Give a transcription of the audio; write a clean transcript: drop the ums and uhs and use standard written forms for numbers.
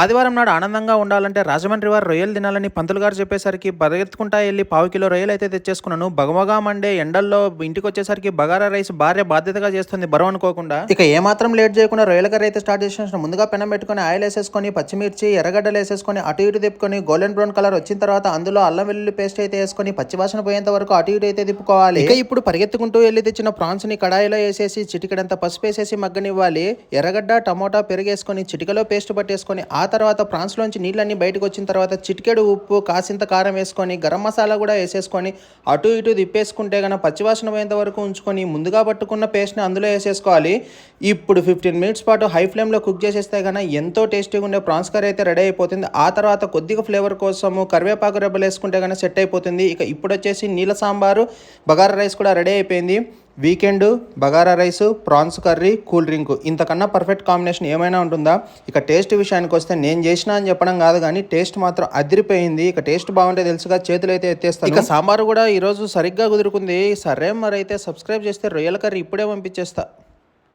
ఆదివారం నాడు ఆనందంగా ఉండాలంటే రాజమండ్రి వారు రొయ్యలు తినాలని పంతులు గారు చెప్పేసరికి పరిగెత్తుకుంటా వెళ్ళి పావు కిలో రొయ్యలు అయితే తెచ్చేసుకున్నాను. బగమగా మండే ఎండల్లో ఇంటికి వచ్చేసరికి బగారా రైస్ భార్య బాధ్యతగా చేస్తుంది బరువు అనుకోకుండా. ఇక ఏమాత్రం లేట్ చేయకుండా రొయ్యల కర్రీ అయితే స్టార్ట్ చేసేసిన. ముందుగా పెనం పెట్టుకుని ఆయిల్ వేసేసుకొని పచ్చిమిర్చి ఎర్రగడ్డలు వేసేసుకొని అటు ఇటు తిప్పుకొని గోల్డెన్ బ్రౌన్ కలర్ వచ్చిన తర్వాత అందులో అల్లం వెల్లుల్లి పేస్ట్ అయితే వేసుకొని పచ్చివాసన పోయేంత వరకు అటు ఇటు అయితే తిప్పుకోవాలి. ఇక ఇప్పుడు పరిగెత్తుకుంటూ వెళ్ళి తెచ్చిన ప్రాన్స్ ని కడాయిలో వేసేసి చిటికడంత పసుపు వేసేసి మగ్గనివ్వాలి. ఎర్రగడ్డ టమోటా పెరిగేసుకొని చిటికలో పేస్ట్ పట్టేసుకొని ఆ తర్వాత ప్రాన్స్లోంచి నీళ్ళన్నీ బయటకు వచ్చిన తర్వాత చిటికెడు ఉప్పు కాసింత కారం వేసుకొని గరం మసాలా కూడా వేసేసుకొని అటు ఇటు తిప్పేసుకుంటే కనుక పచ్చివాసన పోయేంత వరకు ఉంచుకొని ముందుగా పట్టుకున్న పేస్ట్ని అందులో వేసేసుకోవాలి. ఇప్పుడు 15 మినిట్స్ పాటు హై ఫ్లేమ్లో కుక్ చేసేస్తే కనుక ఎంతో టేస్టీగా ఉండే ప్రాన్స్ కర్రీ అయితే రెడీ అయిపోతుంది. ఆ తర్వాత కొద్దిగా ఫ్లేవర్ కోసము కరివేపాకు రెబ్బలు వేసుకుంటే కనుక సెట్ అయిపోతుంది. ఇక ఇప్పుడు వచ్చేసి నీళ్ళ సాంబారు బగారా రైస్ కూడా రెడీ అయిపోయింది. Weekend bagara rice prawns curry cool drink ఇంతకన్నా పర్ఫెక్ట్ కాంబినేషన్ ఏమైనా ఉంటుందా? ఇక టేస్ట్ విషయానికి వస్తే నేను చేసినా అని చెప్పడం కాదు కానీ టేస్ట్ మాత్రం అదిరిపోయింది. ఇక టేస్ట్ బాగుంటే తెలుసుగా చేతులు అయితే ఎత్తేస్తాను. ఇక సాంబారు కూడా ఈరోజు సరిగ్గా కుదురుకుంది. సరే మరి అయితే సబ్స్క్రైబ్ చేస్తే రొయ్యల కర్రీ ఇప్పుడే పంపించేస్తా.